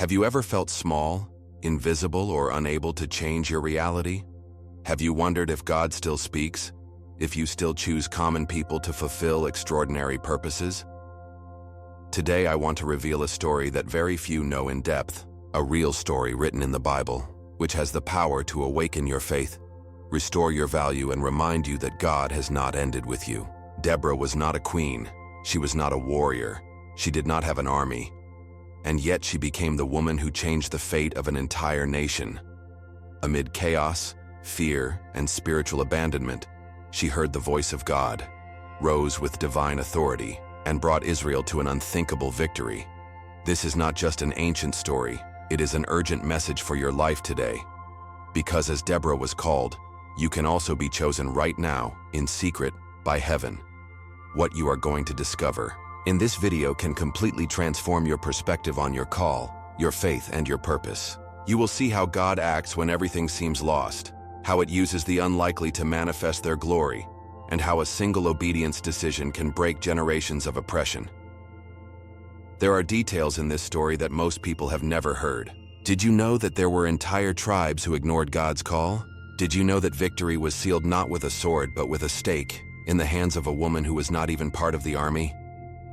Have you ever felt small, invisible, or unable to change your reality? Have you wondered if God still speaks, if you still choose common people to fulfill extraordinary purposes? Today I want to reveal a story that very few know in depth, a real story written in the Bible, which has the power to awaken your faith, restore your value, and remind you that God has not ended with you. Deborah was not a queen. She was not a warrior. She did not have an army. And yet she became the woman who changed the fate of an entire nation. Amid chaos, fear, and spiritual abandonment, she heard the voice of God, rose with divine authority, and brought Israel to an unthinkable victory. This is not just an ancient story, it is an urgent message for your life today. Because as Deborah was called, you can also be chosen right now, in secret, by heaven. What you are going to discover in this video can completely transform your perspective on your call, your faith, and your purpose. You will see how God acts when everything seems lost, how it uses the unlikely to manifest their glory, and how a single obedience decision can break generations of oppression. There are details in this story that most people have never heard. Did you know that there were entire tribes who ignored God's call? Did you know that victory was sealed not with a sword but with a stake, in the hands of a woman who was not even part of the army?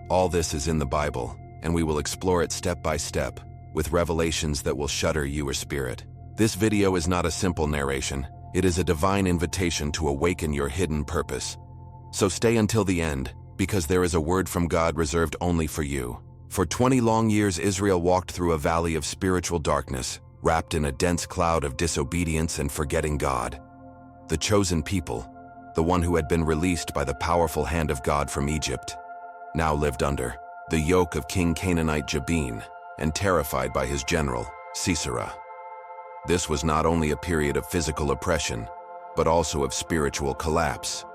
All this is in the Bible, and we will explore it step by step, with revelations that will shudder your spirit. This video is not a simple narration. It is a divine invitation to awaken your hidden purpose. So stay until the end, because there is a word from God reserved only for you. For 20 long years, Israel walked through a valley of spiritual darkness, wrapped in a dense cloud of disobedience and forgetting God. The chosen people, the one who had been released by the powerful hand of God from Egypt, now lived under the yoke of King Canaanite Jabin and terrified by his general, Sisera. This was not only a period of physical oppression, but also of spiritual collapse.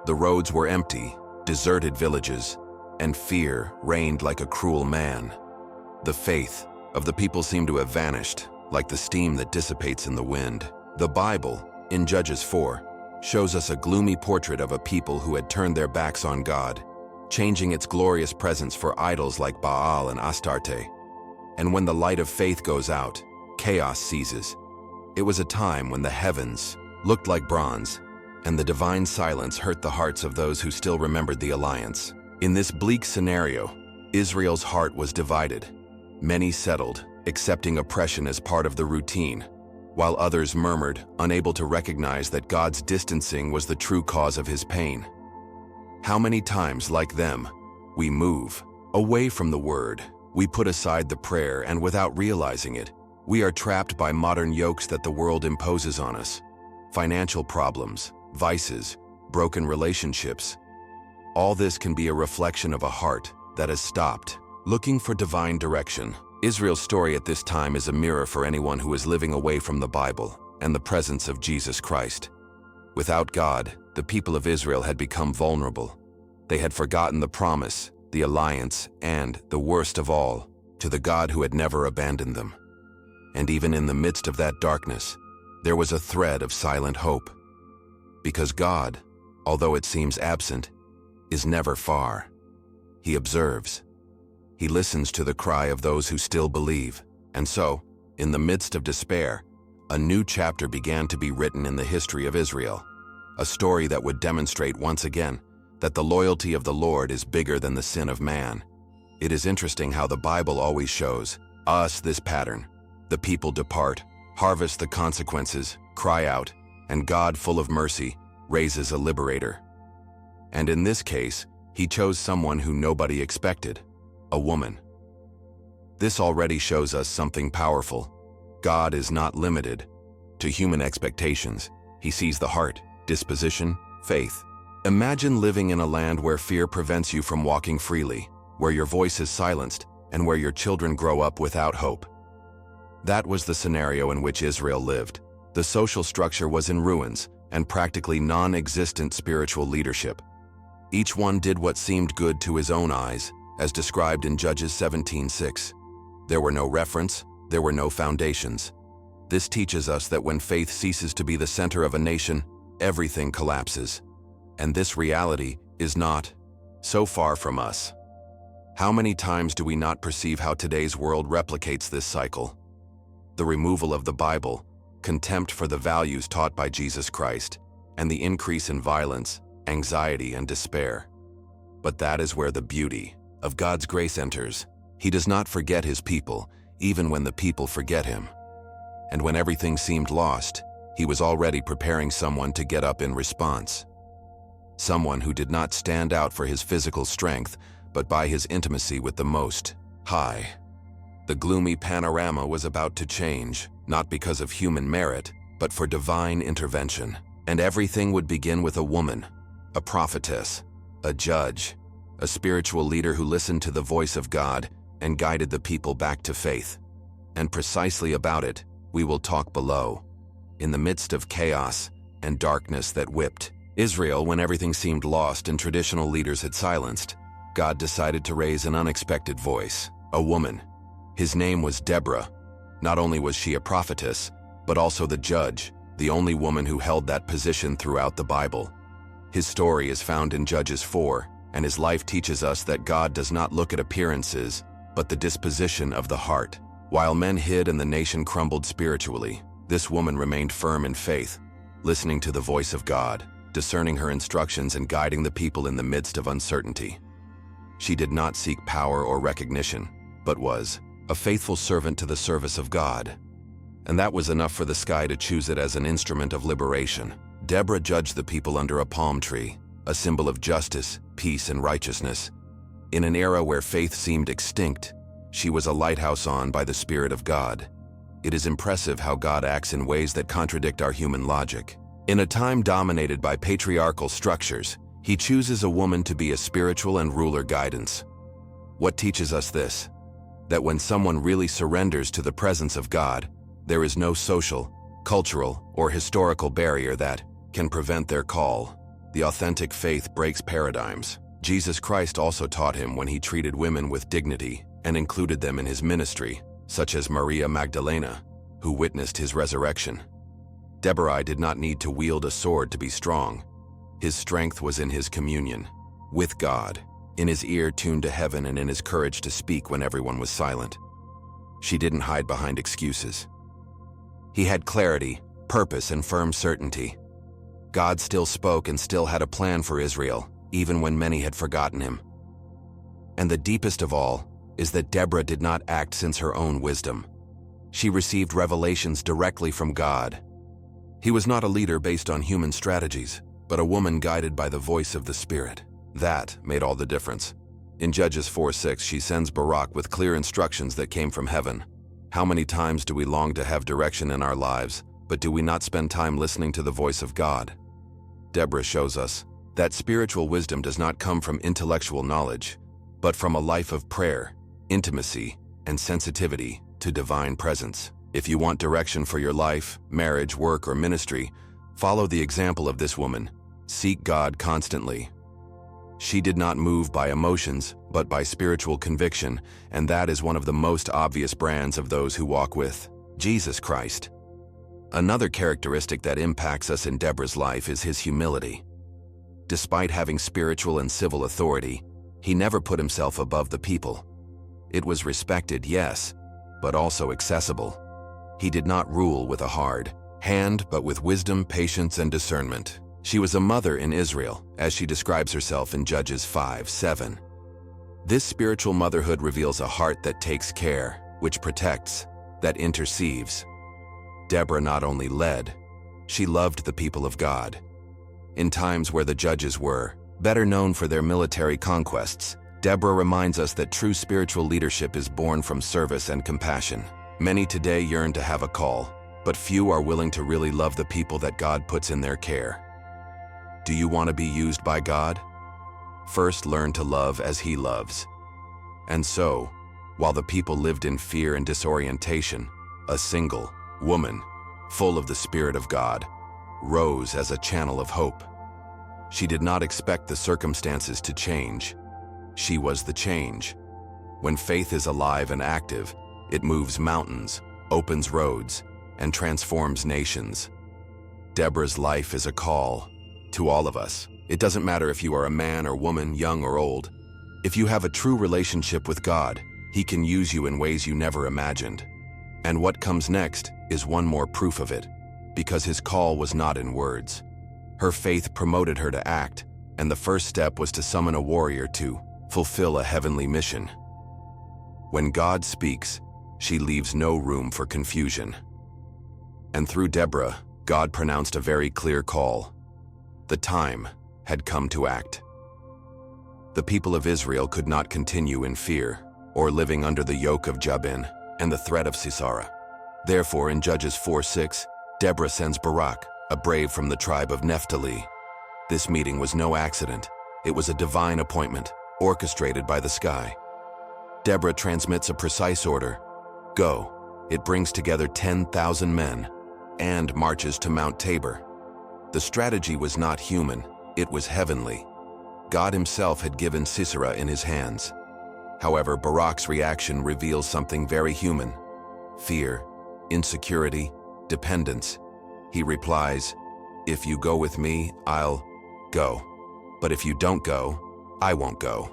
The roads were empty, deserted villages, and fear reigned like a cruel man. The faith of the people seemed to have vanished, like the steam that dissipates in the wind. The Bible, in Judges 4, shows us a gloomy portrait of a people who had turned their backs on God, changing its glorious presence for idols like Baal and Astarte. And when the light of faith goes out, chaos seizes. It was a time when the heavens looked like bronze, and the divine silence hurt the hearts of those who still remembered the alliance. In this bleak scenario, Israel's heart was divided. Many settled, accepting oppression as part of the routine, while others murmured, unable to recognize that God's distancing was the true cause of his pain. How many times, like them, we move away from the word, we put aside the prayer, and without realizing it, we are trapped by modern yokes that the world imposes on us. Financial problems, vices, broken relationships. All this can be a reflection of a heart that has stopped looking for divine direction. Israel's story at this time is a mirror for anyone who is living away from the Bible and the presence of Jesus Christ. Without God, the people of Israel had become vulnerable. They had forgotten the promise, the alliance, and, the worst of all, to the God who had never abandoned them. And even in the midst of that darkness, there was a thread of silent hope. Because God, although it seems absent, is never far. He observes. He listens to the cry of those who still believe. And so, in the midst of despair, a new chapter began to be written in the history of Israel. A story that would demonstrate once again that the loyalty of the Lord is bigger than the sin of man. It is interesting how the Bible always shows us this pattern. The people depart, harvest the consequences, cry out, and God, full of mercy, raises a liberator. And in this case, he chose someone who nobody expected, a woman. This already shows us something powerful. God is not limited to human expectations. He sees the heart, disposition, faith. Imagine living in a land where fear prevents you from walking freely, where your voice is silenced, and where your children grow up without hope. That was the scenario in which Israel lived. The social structure was in ruins, and practically non-existent spiritual leadership. Each one did what seemed good to his own eyes, as described in Judges 17:6. There were no reference, there were no foundations. This teaches us that when faith ceases to be the center of a nation, everything collapses. And this reality is not so far from us. How many times do we not perceive how today's world replicates this cycle? The removal of the Bible, contempt for the values taught by Jesus Christ, and the increase in violence, anxiety, and despair. But that is where the beauty of God's grace enters. He does not forget his people, even when the people forget him. And when everything seemed lost, he was already preparing someone to get up in response. Someone who did not stand out for his physical strength, but by his intimacy with the Most High. The gloomy panorama was about to change, not because of human merit, but for divine intervention. And everything would begin with a woman, a prophetess, a judge, a spiritual leader who listened to the voice of God and guided the people back to faith. And precisely about it, we will talk below. In the midst of chaos and darkness that whipped Israel when everything seemed lost and traditional leaders had silenced, God decided to raise an unexpected voice, a woman. His name was Deborah. Not only was she a prophetess, but also the judge, the only woman who held that position throughout the Bible. His story is found in Judges 4, and his life teaches us that God does not look at appearances, but the disposition of the heart. While men hid and the nation crumbled spiritually, this woman remained firm in faith, listening to the voice of God, discerning her instructions and guiding the people in the midst of uncertainty. She did not seek power or recognition, but was a faithful servant to the service of God. And that was enough for the sky to choose it as an instrument of liberation. Deborah judged the people under a palm tree, a symbol of justice, peace, and righteousness. In an era where faith seemed extinct, she was a lighthouse on by the Spirit of God. It is impressive how God acts in ways that contradict our human logic. In a time dominated by patriarchal structures, he chooses a woman to be a spiritual and ruler guidance. What teaches us this? That when someone really surrenders to the presence of God, there is no social, cultural, or historical barrier that can prevent their call. The authentic faith breaks paradigms. Jesus Christ also taught him when he treated women with dignity and included them in his ministry, such as Maria Magdalena, who witnessed his resurrection. Deborah did not need to wield a sword to be strong. His strength was in his communion with God, in his ear tuned to heaven, and in his courage to speak when everyone was silent. She didn't hide behind excuses. He had clarity, purpose, and firm certainty. God still spoke and still had a plan for Israel, even when many had forgotten him. And the deepest of all is that Deborah did not act since her own wisdom. She received revelations directly from God. He was not a leader based on human strategies, but a woman guided by the voice of the Spirit. That made all the difference. In Judges 4:6, she sends Barak with clear instructions that came from heaven. How many times do we long to have direction in our lives, but do we not spend time listening to the voice of God? Deborah shows us that spiritual wisdom does not come from intellectual knowledge, but from a life of prayer, intimacy, and sensitivity to divine presence. If you want direction for your life, marriage, work, or ministry, follow the example of this woman. Seek God constantly. She did not move by emotions, but by spiritual conviction, and that is one of the most obvious brands of those who walk with Jesus Christ. Another characteristic that impacts us in Deborah's life is his humility. Despite having spiritual and civil authority, he never put himself above the people. It was respected, yes, but also accessible. He did not rule with a hard hand, but with wisdom, patience, and discernment. She was a mother in Israel, as she describes herself in Judges 5:7. This spiritual motherhood reveals a heart that takes care, which protects, that intercedes. Deborah not only led, she loved the people of God. In times where the judges were better known for their military conquests, Deborah reminds us that true spiritual leadership is born from service and compassion. Many today yearn to have a call, but few are willing to really love the people that God puts in their care. Do you want to be used by God? First, learn to love as He loves. And so, while the people lived in fear and disorientation, a single woman, full of the Spirit of God, rose as a channel of hope. She did not expect the circumstances to change. She was the change. When faith is alive and active, it moves mountains, opens roads, and transforms nations. Deborah's life is a call to all of us. It doesn't matter if you are a man or woman, young or old. If you have a true relationship with God, He can use you in ways you never imagined. And what comes next is one more proof of it, because His call was not in words. Her faith promoted her to act, and the first step was to summon a warrior to fulfill a heavenly mission. When God speaks, she leaves no room for confusion. And through Deborah, God pronounced a very clear call. The time had come to act. The people of Israel could not continue in fear or living under the yoke of Jabin and the threat of Sisera. Therefore, in Judges 4:6, Deborah sends Barak, a brave from the tribe of Naphtali. This meeting was no accident. It was a divine appointment, orchestrated by the sky. Deborah transmits a precise order. Go. It brings together 10,000 men and marches to Mount Tabor. The strategy was not human, it was heavenly. God Himself had given Sisera in his hands. However, Barak's reaction reveals something very human: fear, insecurity, dependence. He replies, "If you go with me, I'll go. But if you don't go, I won't go."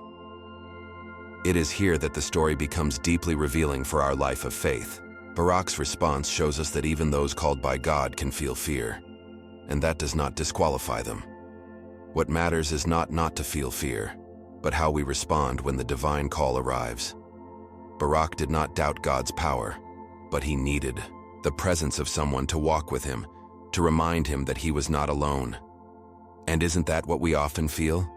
It is here that the story becomes deeply revealing for our life of faith. Barak's response shows us that even those called by God can feel fear, and that does not disqualify them. What matters is not to feel fear, but how we respond when the divine call arrives. Barak did not doubt God's power, but he needed the presence of someone to walk with him, to remind him that he was not alone. And isn't that what we often feel?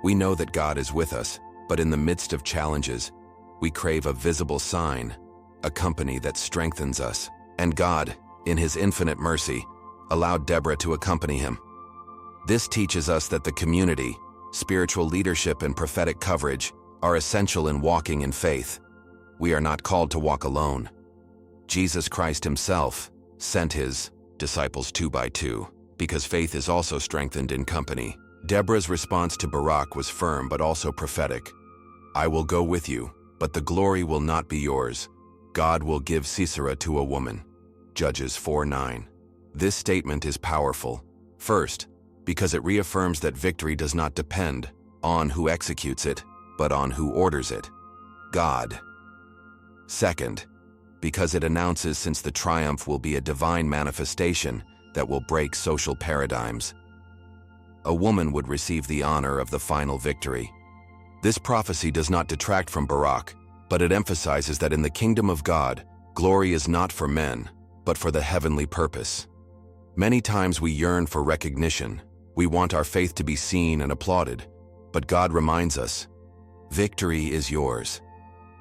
We know that God is with us, but in the midst of challenges, we crave a visible sign, a company that strengthens us. And God, in His infinite mercy, allowed Deborah to accompany him. This teaches us that the community, spiritual leadership, and prophetic coverage are essential in walking in faith. We are not called to walk alone. Jesus Christ Himself sent His disciples 2 by 2, because faith is also strengthened in company. Deborah's response to Barak was firm but also prophetic. "I will go with you, but the glory will not be yours. God will give Sisera to a woman." Judges 4:9. This statement is powerful. First, because it reaffirms that victory does not depend on who executes it, but on who orders it: God. Second, because it announces since the triumph will be a divine manifestation that will break social paradigms. A woman would receive the honor of the final victory. This prophecy does not detract from Barak, but it emphasizes that in the kingdom of God, glory is not for men, but for the heavenly purpose. Many times we yearn for recognition. We want our faith to be seen and applauded, but God reminds us, victory is yours.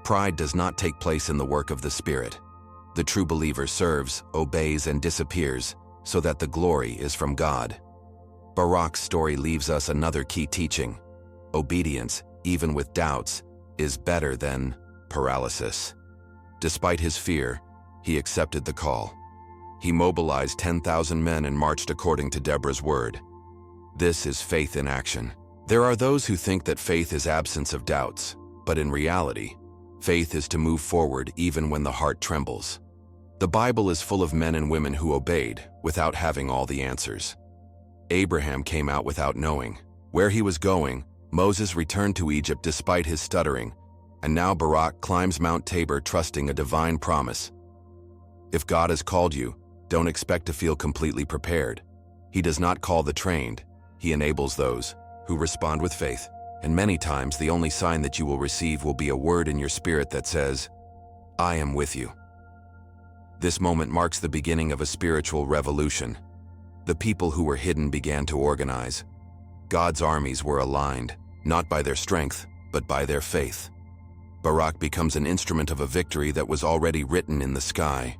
Pride does not take place in the work of the Spirit. The true believer serves, obeys, and disappears, so that the glory is from God. Barak's story leaves us another key teaching. Obedience, even with doubts, is better than paralysis. Despite his fear, he accepted the call. He mobilized 10,000 men and marched according to Deborah's word. This is faith in action. There are those who think that faith is absence of doubts, but in reality, faith is to move forward even when the heart trembles. The Bible is full of men and women who obeyed without having all the answers. Abraham came out without knowing where he was going. Moses returned to Egypt despite his stuttering, and now Barak climbs Mount Tabor trusting a divine promise. If God has called you, don't expect to feel completely prepared. He does not call the trained. He enables those who respond with faith. And many times the only sign that you will receive will be a word in your spirit that says, "I am with you." This moment marks the beginning of a spiritual revolution. The people who were hidden began to organize. God's armies were aligned, not by their strength, but by their faith. Barak becomes an instrument of a victory that was already written in the sky.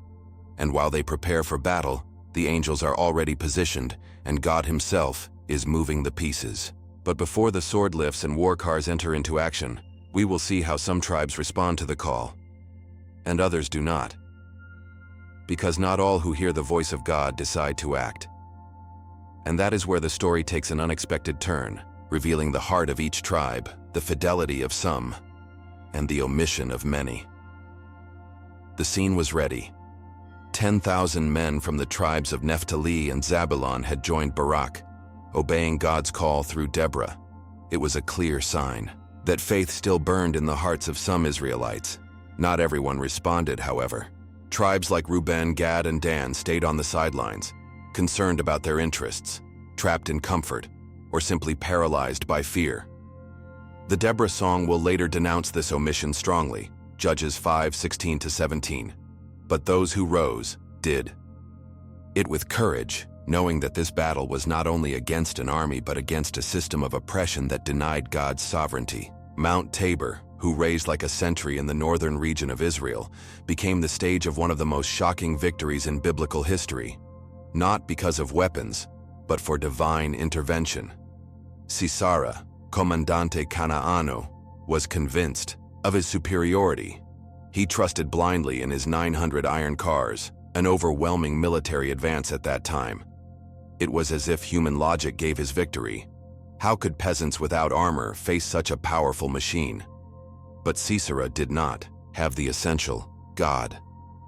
And while they prepare for battle, the angels are already positioned, and God Himself is moving the pieces. But before the sword lifts and war cars enter into action, we will see how some tribes respond to the call, and others do not. Because not all who hear the voice of God decide to act. And that is where the story takes an unexpected turn, revealing the heart of each tribe, the fidelity of some, and the omission of many. The scene was ready. 10,000 men from the tribes of Naphtali and Zabulon had joined Barak, obeying God's call through Deborah. It was a clear sign. That faith still burned in the hearts of some Israelites. Not everyone responded, however. Tribes like Reuben, Gad, and Dan stayed on the sidelines, concerned about their interests, trapped in comfort, or simply paralyzed by fear. The Deborah song will later denounce this omission strongly, Judges 5:16-17. But those who rose did it with courage, knowing that this battle was not only against an army but against a system of oppression that denied God's sovereignty. Mount Tabor, who raised like a sentry in the northern region of Israel, became the stage of one of the most shocking victories in biblical history, not because of weapons, but for divine intervention. Sisera, Comandante Canaano, was convinced of his superiority. He trusted blindly in his 900 iron cars, an overwhelming military advance at that time. It was as if human logic gave his victory. How could peasants without armor face such a powerful machine? But Sisera did not have the essential, God.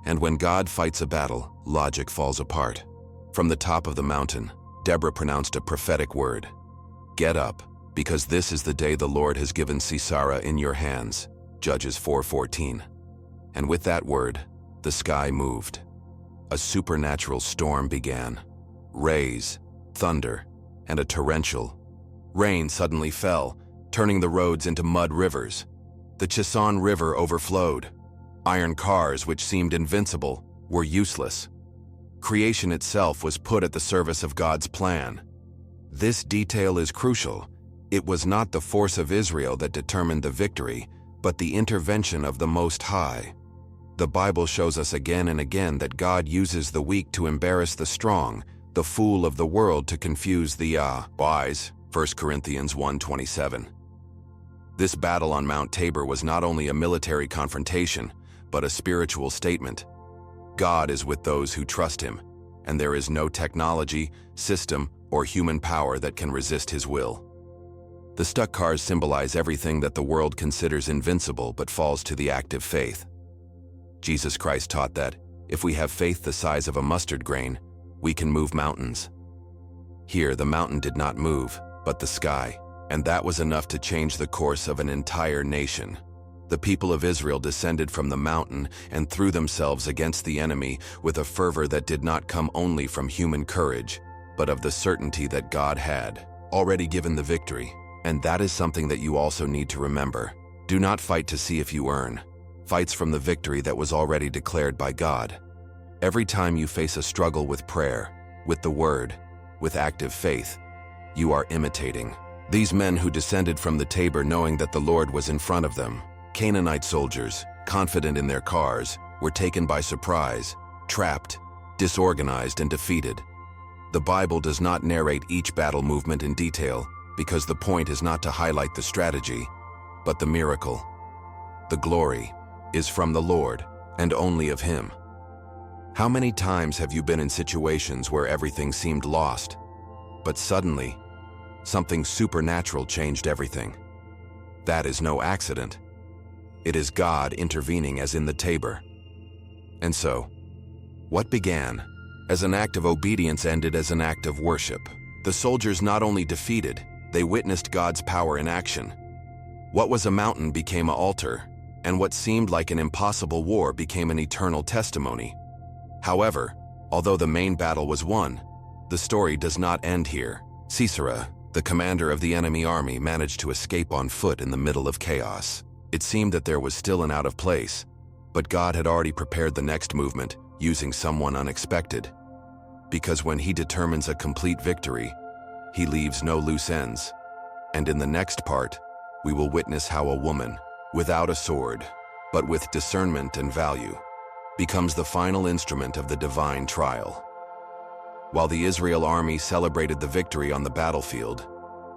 And when God fights a battle, logic falls apart. From the top of the mountain, Deborah pronounced a prophetic word. Get up, because this is the day the Lord has given Sisera in your hands. Judges 4:14. And with that word, the sky moved. A supernatural storm began. Rays, thunder, and a torrential rain suddenly fell, turning the roads into mud rivers. The Chison River overflowed. Iron cars, which seemed invincible, were useless. Creation itself was put at the service of God's plan. This detail is crucial. It was not the force of Israel that determined the victory, but the intervention of the Most High. The Bible shows us again and again that God uses the weak to embarrass the strong, the fool of the world to confuse the wise. 1 Corinthians 1:27. This battle on Mount Tabor was not only a military confrontation, but a spiritual statement. God is with those who trust Him, and there is no technology, system, or human power that can resist His will. The stuck cars symbolize everything that the world considers invincible but falls to the active faith. Jesus Christ taught that, if we have faith the size of a mustard grain, we can move mountains. Here, the mountain did not move, but the sky, and that was enough to change the course of an entire nation. The people of Israel descended from the mountain and threw themselves against the enemy with a fervor that did not come only from human courage, but of the certainty that God had already given the victory. And that is something that you also need to remember. Do not fight to see if you earn. Fights from the victory that was already declared by God. Every time you face a struggle with prayer, with the Word, with active faith, you are imitating these men who descended from the Tabor knowing that the Lord was in front of them. Canaanite soldiers, confident in their cars, were taken by surprise, trapped, disorganized, and defeated. The Bible does not narrate each battle movement in detail because the point is not to highlight the strategy, but the miracle. The glory is from the Lord and only of Him. How many times have you been in situations where everything seemed lost, but suddenly, something supernatural changed everything? That is no accident. It is God intervening as in the Tabor. And so, what began as an act of obedience ended as an act of worship. The soldiers not only defeated, they witnessed God's power in action. What was a mountain became an altar, and what seemed like an impossible war became an eternal testimony. However, although the main battle was won, the story does not end here. Sisera, the commander of the enemy army, managed to escape on foot in the middle of chaos. It seemed that there was still an out of place, but God had already prepared the next movement, using someone unexpected. Because when He determines a complete victory, He leaves no loose ends. And in the next part, we will witness how a woman, without a sword, but with discernment and value, becomes the final instrument of the divine trial. While the Israel army celebrated the victory on the battlefield,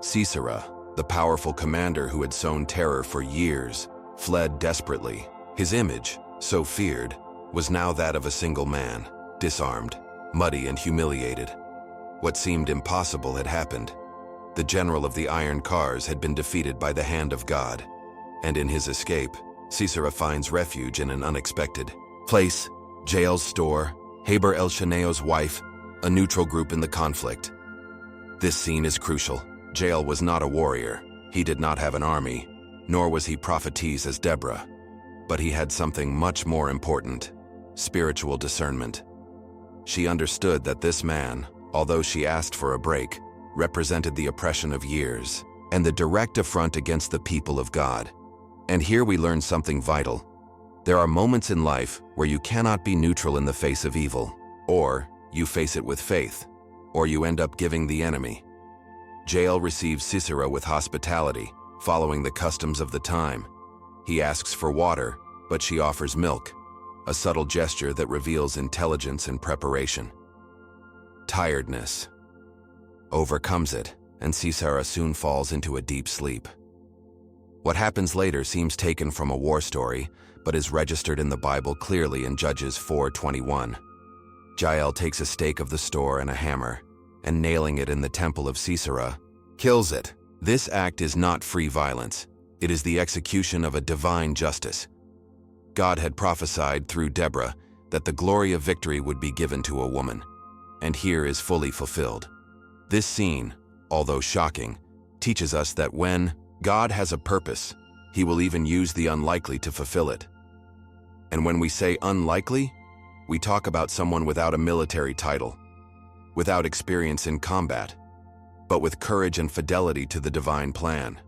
Sisera, the powerful commander who had sown terror for years, fled desperately. His image, so feared, was now that of a single man, disarmed, muddy and humiliated. What seemed impossible had happened. The general of the iron cars had been defeated by the hand of God, and in his escape, Sisera finds refuge in an unexpected place: Jael's store, Heber el-Shaneo's wife, a neutral group in the conflict. This scene is crucial. Jael was not a warrior. He did not have an army, nor was he prophetess as Deborah, but he had something much more important: spiritual discernment. She understood that this man, although she asked for a break, represented the oppression of years and the direct affront against the people of God. And here we learn something vital. There are moments in life where you cannot be neutral in the face of evil. Or you face it with faith, or you end up giving the enemy. Jael receives Sisera with hospitality, following the customs of the time. He asks for water, but she offers milk, a subtle gesture that reveals intelligence and preparation. Tiredness overcomes it, and Sisera soon falls into a deep sleep. What happens later seems taken from a war story, but is registered in the Bible clearly in Judges 4:21. Jael takes a stake of the store and a hammer, and nailing it in the temple of Sisera, kills it. This act is not free violence. It is the execution of a divine justice. God had prophesied through Deborah that the glory of victory would be given to a woman, and here is fully fulfilled. This scene, although shocking, teaches us that when God has a purpose, he will even use the unlikely to fulfill it. And when we say unlikely, we talk about someone without a military title, without experience in combat, but with courage and fidelity to the divine plan.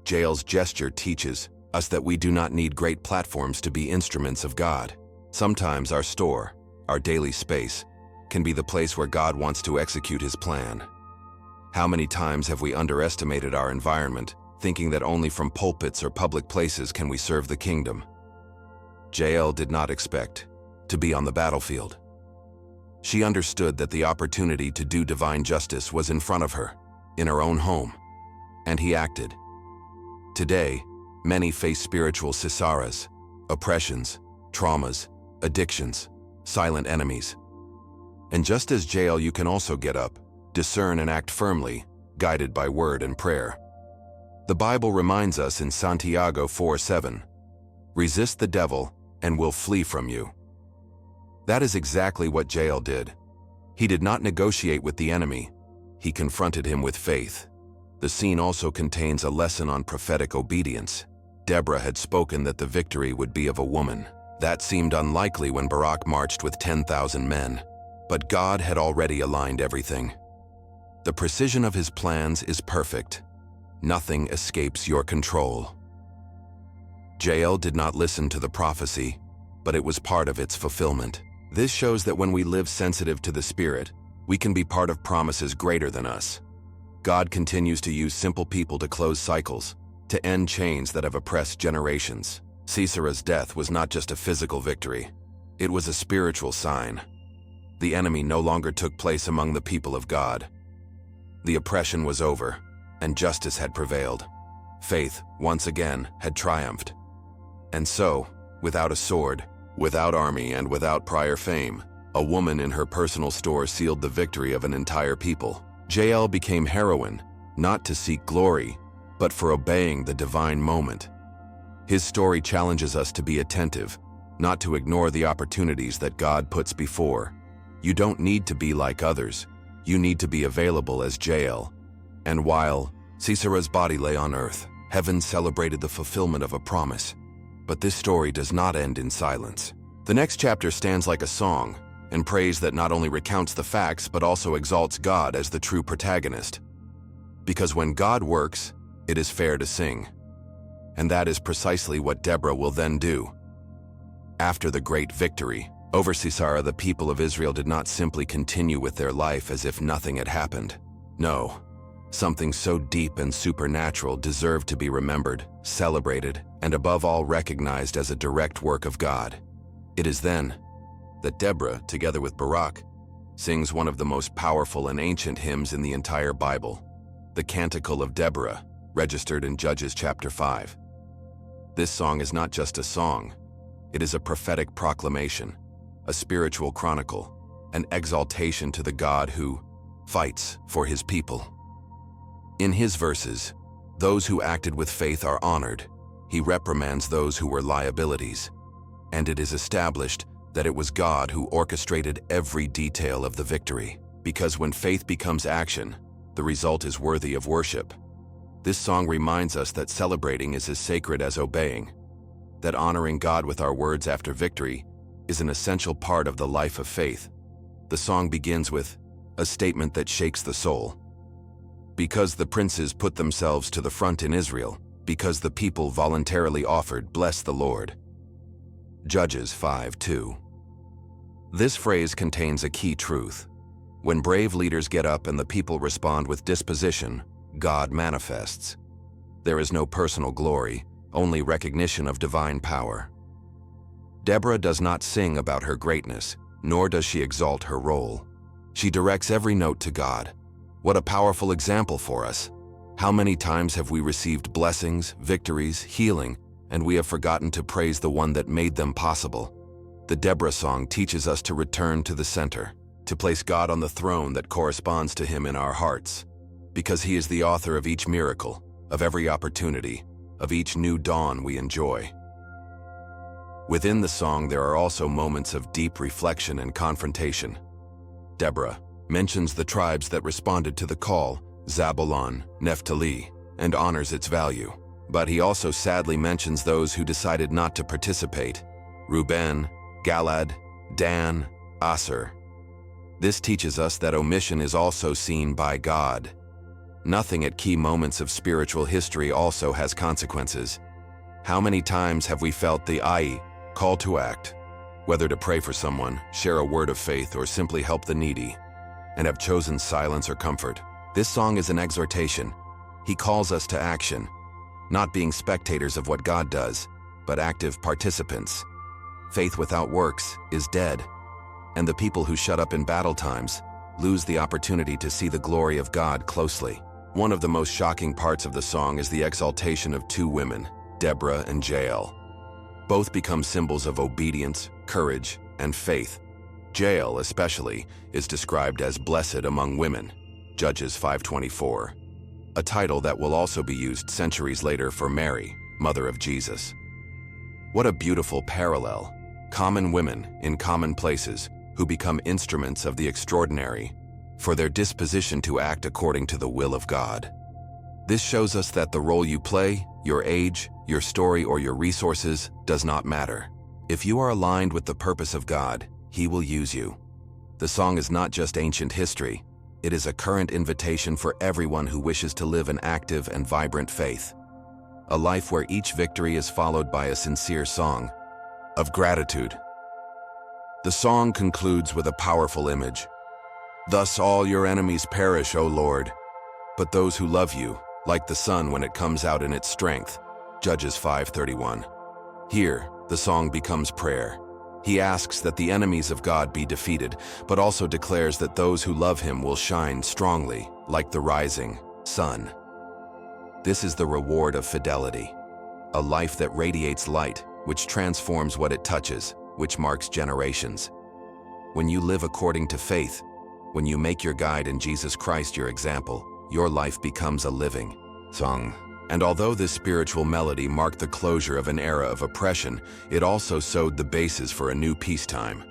Jael's gesture teaches us that we do not need great platforms to be instruments of God. Sometimes our store, our daily space, can be the place where God wants to execute his plan. How many times have we underestimated our environment, thinking that only from pulpits or public places can we serve the kingdom? Jael did not expect to be on the battlefield. She understood that the opportunity to do divine justice was in front of her, in her own home, and he acted. Today, many face spiritual Sisaras, oppressions, traumas, addictions, silent enemies. And just as Jael, you can also get up, discern and act firmly, guided by word and prayer. The Bible reminds us in Santiago 4:7, "Resist the devil, and will flee from you." That is exactly what Jael did. He did not negotiate with the enemy. He confronted him with faith. The scene also contains a lesson on prophetic obedience. Deborah had spoken that the victory would be of a woman. That seemed unlikely when Barak marched with 10,000 men. But God had already aligned everything. The precision of his plans is perfect. Nothing escapes your control. Jael did not listen to the prophecy, but it was part of its fulfillment. This shows that when we live sensitive to the Spirit, we can be part of promises greater than us. God continues to use simple people to close cycles, to end chains that have oppressed generations. Sisera's death was not just a physical victory. It was a spiritual sign. The enemy no longer took place among the people of God. The oppression was over, and justice had prevailed. Faith, once again, had triumphed. And so, without a sword, without army, and without prior fame, a woman in her personal store sealed the victory of an entire people. Jael became heroine, not to seek glory, but for obeying the divine moment. His story challenges us to be attentive, not to ignore the opportunities that God puts before. You don't need to be like others. You need to be available as Jael. And while Sisera's body lay on earth, heaven celebrated the fulfillment of a promise. But this story does not end in silence. The next chapter stands like a song, and praise that not only recounts the facts but also exalts God as the true protagonist. Because when God works, it is fair to sing. And that is precisely what Deborah will then do. After the great victory over Sisera, the people of Israel did not simply continue with their life as if nothing had happened. No, something so deep and supernatural deserved to be remembered, celebrated, and above all recognized as a direct work of God. It is then that Deborah, together with Barak, sings one of the most powerful and ancient hymns in the entire Bible, the Canticle of Deborah, registered in Judges chapter 5. This song is not just a song, it is a prophetic proclamation, a spiritual chronicle, an exaltation to the God who fights for his people. In his verses, those who acted with faith are honored. He reprimands those who were liabilities. And it is established that it was God who orchestrated every detail of the victory. Because when faith becomes action, the result is worthy of worship. This song reminds us that celebrating is as sacred as obeying, that honoring God with our words after victory is an essential part of the life of faith. The song begins with a statement that shakes the soul. Because the princes put themselves to the front in Israel, because the people voluntarily offered, bless the Lord. Judges 5:2. This phrase contains a key truth. When brave leaders get up and the people respond with disposition, God manifests. There is no personal glory, only recognition of divine power. Deborah does not sing about her greatness, nor does she exalt her role. She directs every note to God. What a powerful example for us. How many times have we received blessings, victories, healing, and we have forgotten to praise the one that made them possible? The Deborah song teaches us to return to the center, to place God on the throne that corresponds to him in our hearts, because he is the author of each miracle, of every opportunity, of each new dawn we enjoy. Within the song, there are also moments of deep reflection and confrontation. Deborah mentions the tribes that responded to the call, Zabulon, Naphtali, and honors its value. But he also sadly mentions those who decided not to participate: Reuben, Gad, Dan, Aser. This teaches us that omission is also seen by God. Nothing at key moments of spiritual history also has consequences. How many times have we felt the call to act, whether to pray for someone, share a word of faith, or simply help the needy, and have chosen silence or comfort? This song is an exhortation. He calls us to action, not being spectators of what God does, but active participants. Faith without works is dead, and the people who shut up in battle times lose the opportunity to see the glory of God closely. One of the most shocking parts of the song is the exaltation of two women, Deborah and Jael. Both become symbols of obedience, courage, and faith. Jael, especially, is described as blessed among women, Judges 5:24, a title that will also be used centuries later for Mary, mother of Jesus. What a beautiful parallel. Common women in common places who become instruments of the extraordinary for their disposition to act according to the will of God. This shows us that the role you play, your age, your story, or your resources does not matter. If you are aligned with the purpose of God, He will use you. The song is not just ancient history, it is a current invitation for everyone who wishes to live an active and vibrant faith. A life where each victory is followed by a sincere song of gratitude. The song concludes with a powerful image. Thus all your enemies perish, O Lord, but those who love you, like the sun when it comes out in its strength. Judges 5:31. Here, the song becomes prayer. He asks that the enemies of God be defeated, but also declares that those who love Him will shine strongly, like the rising sun. This is the reward of fidelity, a life that radiates light, which transforms what it touches, which marks generations. When you live according to faith, when you make your guide in Jesus Christ your example, your life becomes a living song. And although this spiritual melody marked the closure of an era of oppression, it also sowed the basis for a new peacetime.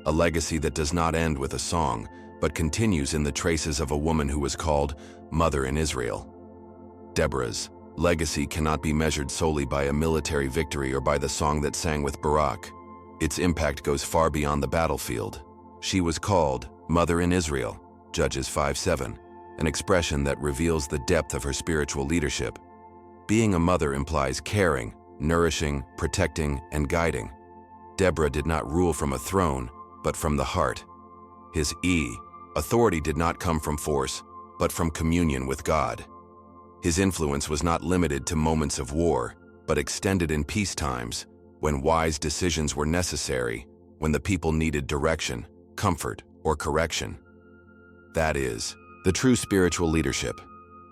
A legacy that does not end with a song, but continues in the traces of a woman who was called Mother in Israel. Deborah's legacy cannot be measured solely by a military victory or by the song that sang with Barak. Its impact goes far beyond the battlefield. She was called Mother in Israel, Judges 5:7, an expression that reveals the depth of her spiritual leadership. Being a mother implies caring, nourishing, protecting, and guiding. Deborah did not rule from a throne, but from the heart. His authority did not come from force, but from communion with God. His influence was not limited to moments of war, but extended in peace times, when wise decisions were necessary, when the people needed direction, comfort, or correction. That is the true spiritual leadership.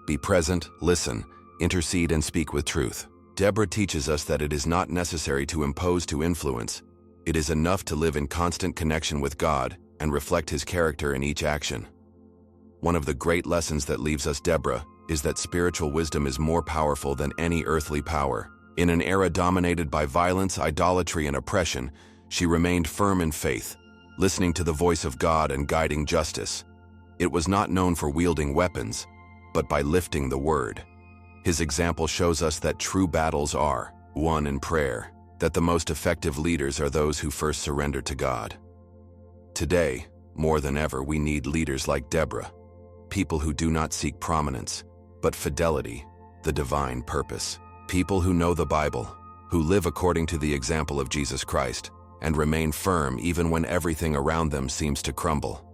Be present, listen, intercede, and speak with truth. Deborah teaches us that it is not necessary to impose to influence. It is enough to live in constant connection with God and reflect His character in each action. One of the great lessons that leaves us Deborah is that spiritual wisdom is more powerful than any earthly power. In an era dominated by violence, idolatry, and oppression, she remained firm in faith, listening to the voice of God and guiding justice. It was not known for wielding weapons, but by lifting the word. His example shows us that true battles are won in prayer, that the most effective leaders are those who first surrender to God. Today, more than ever, we need leaders like Deborah, people who do not seek prominence, but fidelity, the divine purpose. People who know the Bible, who live according to the example of Jesus Christ, and remain firm even when everything around them seems to crumble.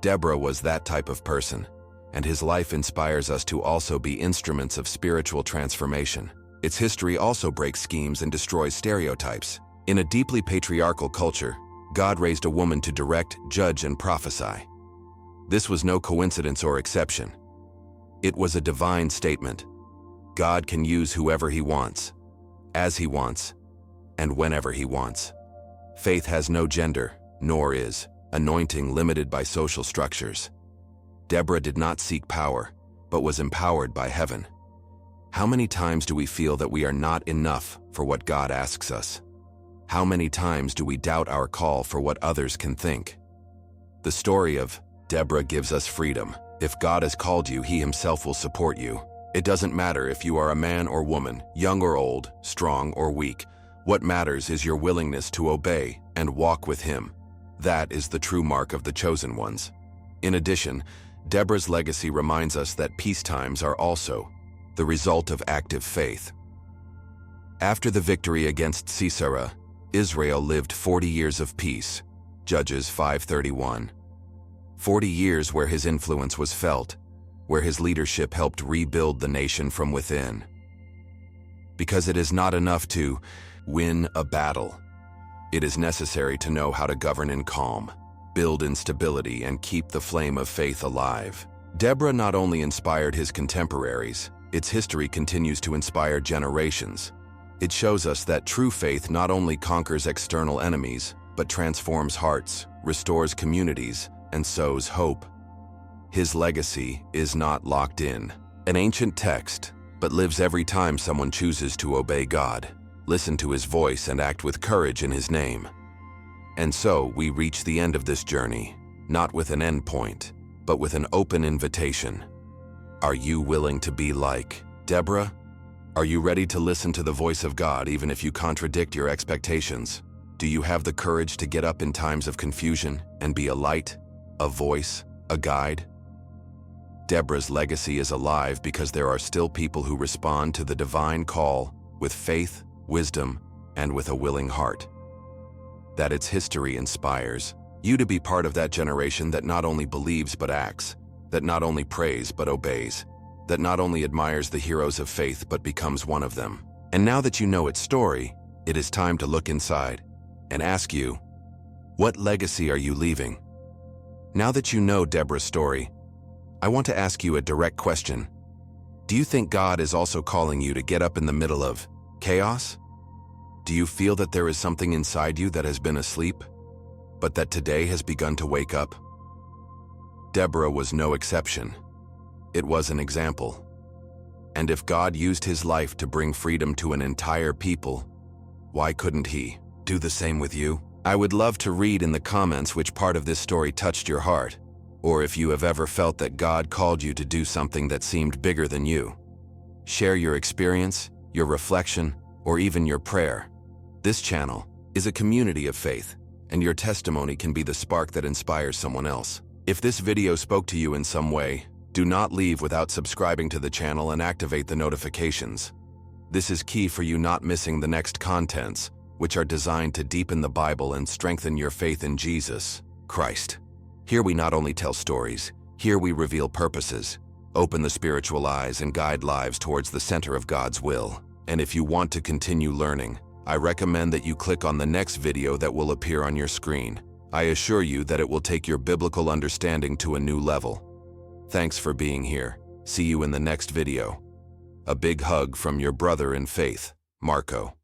Deborah was that type of person, and his life inspires us to also be instruments of spiritual transformation. Its history also breaks schemes and destroys stereotypes. In a deeply patriarchal culture, God raised a woman to direct, judge, and prophesy. This was no coincidence or exception. It was a divine statement. God can use whoever He wants, as He wants, and whenever He wants. Faith has no gender, nor is anointing limited by social structures. Deborah did not seek power, but was empowered by heaven. How many times do we feel that we are not enough for what God asks us? How many times do we doubt our call for what others can think? The story of Deborah gives us freedom. If God has called you, He Himself will support you. It doesn't matter if you are a man or woman, young or old, strong or weak. What matters is your willingness to obey and walk with Him. That is the true mark of the chosen ones. In addition, Deborah's legacy reminds us that peacetimes are also the result of active faith. After the victory against Sisera, Israel lived 40 years of peace, Judges 5:31. 40 years where His influence was felt, where His leadership helped rebuild the nation from within. Because it is not enough to win a battle. It is necessary to know how to govern in calm, build in stability, and keep the flame of faith alive. Deborah not only inspired his contemporaries, its history continues to inspire generations. It shows us that true faith not only conquers external enemies, but transforms hearts, restores communities, and sows hope. His legacy is not locked in an ancient text, but lives every time someone chooses to obey God, listen to His voice, and act with courage in His name. And so we reach the end of this journey, not with an end point, but with an open invitation. Are you willing to be like Deborah? Are you ready to listen to the voice of God even if you contradict your expectations? Do you have the courage to get up in times of confusion and be a light, a voice, a guide? Deborah's legacy is alive because there are still people who respond to the divine call with faith, wisdom, and with a willing heart. That its history inspires you to be part of that generation that not only believes but acts, that not only prays but obeys, that not only admires the heroes of faith but becomes one of them. And now that you know its story, it is time to look inside and ask you, what legacy are you leaving? Now that you know Deborah's story, I want to ask you a direct question. Do you think God is also calling you to get up in the middle of chaos? Do you feel that there is something inside you that has been asleep, but that today has begun to wake up? Deborah was no exception. It was an example. And if God used his life to bring freedom to an entire people, why couldn't He do the same with you? I would love to read in the comments which part of this story touched your heart, or if you have ever felt that God called you to do something that seemed bigger than you. Share your experience, your reflection, or even your prayer. This channel is a community of faith, and your testimony can be the spark that inspires someone else. If this video spoke to you in some way, do not leave without subscribing to the channel and activate the notifications. This is key for you not missing the next contents, which are designed to deepen the Bible and strengthen your faith in Jesus Christ. Here we not only tell stories, here we reveal purposes, open the spiritual eyes, and guide lives towards the center of God's will. And if you want to continue learning, I recommend that you click on the next video that will appear on your screen. I assure you that it will take your biblical understanding to a new level. Thanks for being here. See you in the next video. A big hug from your brother in faith, Marco.